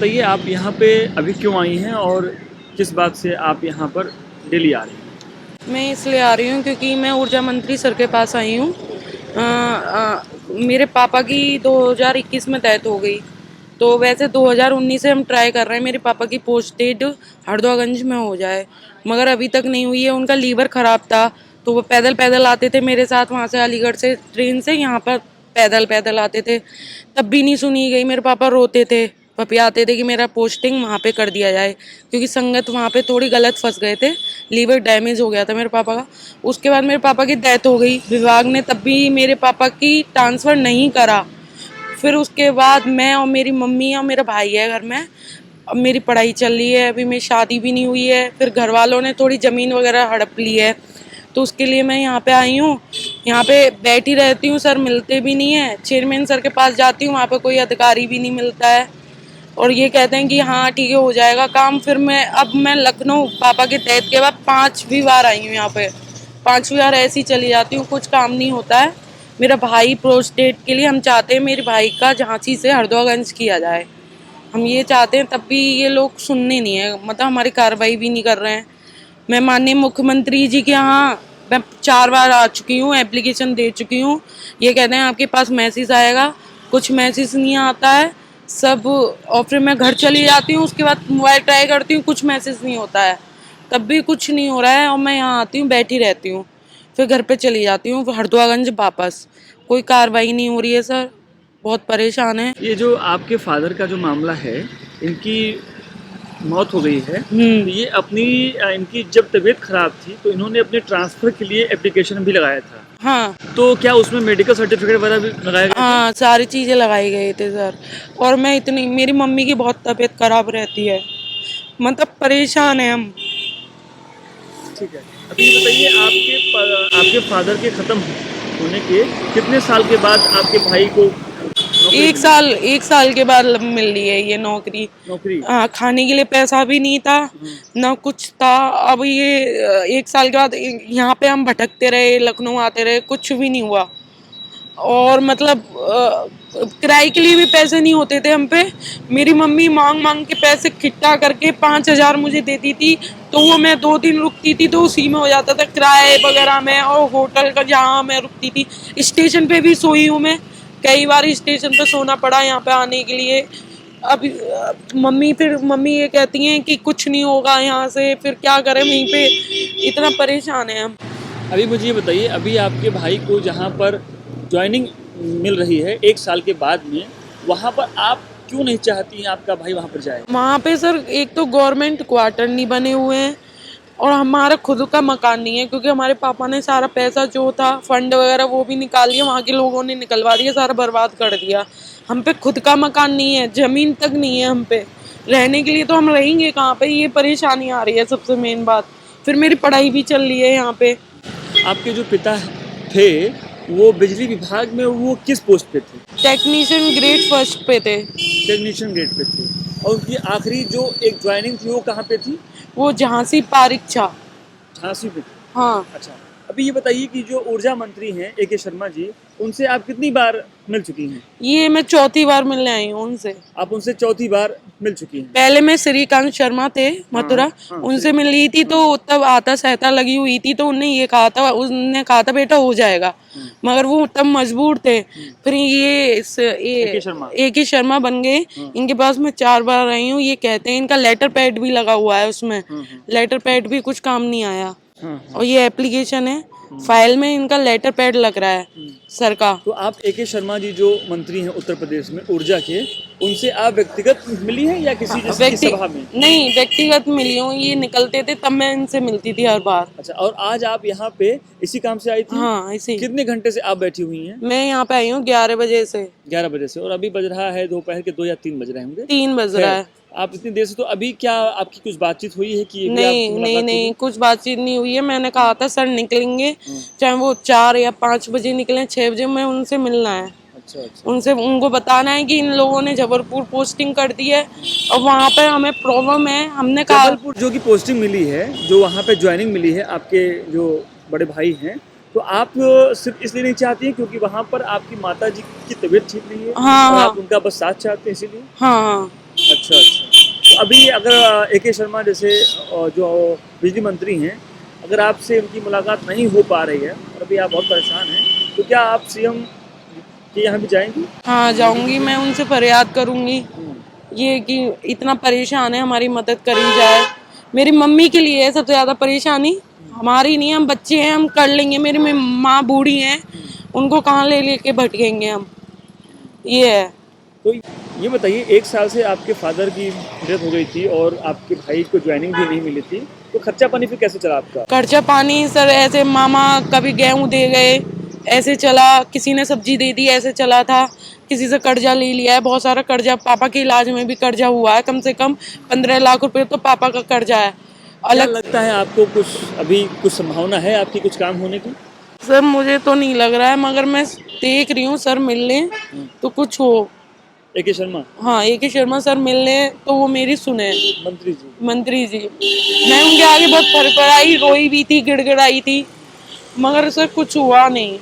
बताइए आप यहाँ पे अभी क्यों आई हैं और किस बात से आप यहाँ पर डेली आ रही हैं? मैं इसलिए आ रही हूँ क्योंकि मैं ऊर्जा मंत्री सर के पास आई हूँ। मेरे पापा की 2021 में डेथ हो गई। तो वैसे 2019 से हम ट्राई कर रहे हैं मेरे पापा की पोस्टेड हरदोगंज में हो जाए, मगर अभी तक नहीं हुई है। उनका लीवर ख़राब था तो वो पैदल पैदल आते थे मेरे साथ, वहाँ से अलीगढ़ से ट्रेन से यहाँ पर पैदल पैदल आते थे। तब भी नहीं सुनी गई। मेरे पापा रोते थे, पपियाते थे कि मेरा पोस्टिंग वहाँ पे कर दिया जाए, क्योंकि संगत वहाँ पे थोड़ी गलत फंस गए थे। लीवर डैमेज हो गया था मेरे पापा का। उसके बाद मेरे पापा की डेथ हो गई। विभाग ने तब भी मेरे पापा की ट्रांसफ़र नहीं करा। फिर उसके बाद मैं और मेरी मम्मी और मेरा भाई है घर में। अब मेरी पढ़ाई चल रही है, अभी मेरी शादी भी नहीं हुई है। फिर घर वालों ने थोड़ी ज़मीन वगैरह हड़प ली है, तो उसके लिए मैं यहाँ पे आई हूँ। यहाँ पे बैठी रहती हूँ, सर मिलते भी नहीं है। चेयरमैन सर के पास जाती हूँ, वहाँ पे कोई अधिकारी भी नहीं मिलता है और ये कहते हैं कि हाँ ठीक है हो जाएगा काम। फिर मैं लखनऊ पापा के डेथ के बाद 5वीं बार आई हूँ यहाँ पे। 5वीं बार ऐसी चली जाती हूँ, कुछ काम नहीं होता है। मेरा भाई प्रोस्टेट के लिए हम चाहते हैं मेरे भाई का झांसी से हरदोगंज किया जाए। हम ये चाहते हैं, तब भी ये लोग सुनने नहीं है, मतलब हमारी कार्रवाई भी नहीं कर रहे हैं। मैं माननीय मुख्यमंत्री जी के यहाँ मैं 4 बार आ चुकी हूँ, एप्लीकेशन दे चुकी हूँ। ये कहते हैं आपके पास मैसेज आएगा, कुछ मैसेज नहीं आता है सब। और फिर मैं घर चली जाती हूँ, उसके बाद मोबाइल ट्राई करती हूँ, कुछ मैसेज नहीं होता है, तब भी कुछ नहीं हो रहा है। और मैं यहाँ आती हूँ, बैठी रहती हूँ, फिर घर पे चली जाती हूँ हरदोगंज वापस। कोई कार्रवाई नहीं हो रही है सर, बहुत परेशान है। ये जो आपके फादर का जो मामला है, इनकी मौत हो गई है, तो ये अपनी इनकी जब तबीयत खराब थी तो इन्होंने अपने ट्रांसफ़र के लिए एप्लीकेशन भी लगाया था। हाँ तो क्या उसमें मेडिकल सर्टिफिकेट वगैरह भी लगाए गए थे? हाँ, सारी चीज़ें लगाई गई थे सर। और मैं इतनी, मेरी मम्मी की बहुत तबीयत खराब रहती है, मतलब परेशान है हम। ठीक है। अभी ये बताइए आपके फादर के ख़त्म होने के कितने साल के बाद आपके भाई को नौकरी एक मिली? साल एक साल के बाद मिल रही है ये नौकरी। नौकरी? हाँ, खाने के लिए पैसा भी नहीं था, ना कुछ था। अब ये 1 साल के बाद यहाँ पे हम भटकते रहे, लखनऊ आते रहे, कुछ भी नहीं हुआ। और मतलब किराए के लिए भी पैसे नहीं होते थे हम पे। मेरी मम्मी मांग मांग के पैसे इकट्ठा करके 5,000 मुझे देती थी, तो वो मैं 2 दिन रुकती थी तो उसी में हो जाता था किराए वगैरह में। और होटल का जहाँ मैं रुकती थी, स्टेशन पे भी सोई हूँ मैं, कई बार स्टेशन पे सोना पड़ा यहाँ पे आने के लिए। अब मम्मी ये कहती हैं कि कुछ नहीं होगा यहाँ से, फिर क्या करें वहीं पे। इतना परेशान है हम। अभी मुझे ये बताइए, अभी आपके भाई को जहाँ पर जॉइनिंग मिल रही है 1 साल के बाद में, वहाँ पर आप क्यों नहीं चाहती हैं आपका भाई वहाँ पर जाए? वहाँ पे सर एक तो गवर्नमेंट क्वार्टर नहीं बने हुए हैं और हमारा खुद का मकान नहीं है, क्योंकि हमारे पापा ने सारा पैसा जो था फंड वगैरह वो भी निकाल दिया, वहाँ के लोगों ने निकलवा दिया, सारा बर्बाद कर दिया। हम पे खुद का मकान नहीं है, जमीन तक नहीं है हम पे। रहने के लिए तो हम रहेंगे कहाँ पे, ये परेशानी आ रही है सबसे मेन बात। फिर मेरी पढ़ाई भी चल रही है यहाँ पे। आपके जो पिता थे, वो बिजली विभाग में वो किस पोस्ट पे थे? टेक्नीशियन ग्रेड फर्स्ट पे थे। टेक्नीशियन ग्रेड पे थे। और उनकी आखिरी जो एक जॉइनिंग थी वो कहाँ पे थी? वो झांसी पारीक्षा। झांसी पे थी। हाँ, अच्छा। अभी ये बताइए कि जो ऊर्जा मंत्री हैं ए के शर्मा जी, उनसे आप कितनी बार मिल चुकी हैं? ये मैं चौथी बार मिलने आई हूँ उनसे। आप उनसे चौथी बार मिल चुकी हैं। पहले मैं श्रीकांत शर्मा थे मथुरा, हाँ, उनसे मिल रही थी, तो तब आता सहता लगी हुई थी, तो उनने कहा था बेटा हो जाएगा, मगर वो तब मजबूर थे। फिर ए के शर्मा बन गए। इनके पास मैं 4 बार आई हूँ। ये कहते हैं, इनका लेटर पैड भी लगा हुआ है उसमें, लेटर पैड भी कुछ काम नहीं आया। और ये एप्लीकेशन है, फाइल में इनका लेटर पैड लग रहा है सर का। तो आप ए के शर्मा जी जो मंत्री हैं उत्तर प्रदेश में ऊर्जा के, उनसे आप व्यक्तिगत मिली हैं या किसी जैसे की सभा में? नहीं, व्यक्तिगत मिली हूँ। ये निकलते थे तब मैं इनसे मिलती थी हर बार। अच्छा, और आज आप यहाँ पे इसी काम से आई थी? हाँ, इसी। कितने घंटे से आप बैठी हुई हैं? मैं यहाँ पे आई हूँ 11 बजे से। 11 बजे से, और अभी बज रहा है दोपहर के 2 या 3 बज रहे होंगे। 3 बज रहा है। आप इतनी देर से, तो अभी क्या आपकी कुछ बातचीत हुई है कि अभी नहीं आपकी नहीं मुलाकात नहीं, होगी? कुछ बातचीत नहीं हुई है। मैंने कहा था सर निकलेंगे, चाहे वो 4 या 5 बजे निकले, 6 बजे में उनसे मिलना है। अच्छा अच्छा। उनसे उनको बताना है कि इन लोगों ने जबलपुर पोस्टिंग कर दी है और वहाँ पे हमें प्रॉब्लम है। हमने कहा जबलपुर जो की पोस्टिंग मिली है, जो वहाँ पे ज्वाइनिंग मिली है आपके जो बड़े भाई हैं, तो आप सिर्फ इसलिए नहीं चाहती हैं क्योंकि वहाँ पर आपकी माता जी की तबीयत ठीक नहीं है? हाँ और हाँ आप उनका बस साथ चाहते हैं इसीलिए? हाँ हाँ, अच्छा अच्छा। तो अभी अगर ए.के. शर्मा जैसे जो बिजली मंत्री हैं, अगर आपसे उनकी मुलाकात नहीं हो पा रही है और अभी आप बहुत परेशान हैं, तो क्या आप सीएम के यहाँ भी जाएंगी? हाँ जाऊंगी, मैं उनसे फरियाद करूंगी हम्म, ये कि इतना परेशान है, हमारी मदद करी जाए। मेरी मम्मी के लिए है सबसे ज्यादा परेशानी, हमारी नहीं, हम बच्चे हैं, हम कर लेंगे। मेरी माँ बूढ़ी हैं, उनको कहाँ ले लेके भटकेंगे हम, ये है। तो ये बताइए, 1 साल से आपके फादर की डेथ हो गई थी और आपके भाई को ज्वाइनिंग भी नहीं मिली थी, तो खर्चा पानी फिर कैसे चला आपका? खर्चा पानी सर ऐसे मामा कभी गेहूं दे गए, ऐसे चला, किसी ने सब्जी दे दी, ऐसे चला था। किसी से कर्जा ले लिया है, बहुत सारा कर्जा, पापा के इलाज में भी कर्जा हुआ है, कम से कम 15 लाख रुपए तो पापा का कर्जा है क्या अलग। लगता है आपको, कुछ अभी कुछ संभावना है आपकी कुछ काम होने की? सर मुझे तो नहीं लग रहा है, मगर मैं देख रही हूँ सर मिल लें तो कुछ हो। ए.के. शर्मा हाँ ए के शर्मा सर मिल लें तो वो मेरी सुने, मंत्री जी। मंत्री जी। मैं उनके आगे बहुत फड़फड़ाई, रोई भी थी, गिड़गिड़ाई थी, मगर सर कुछ हुआ नहीं।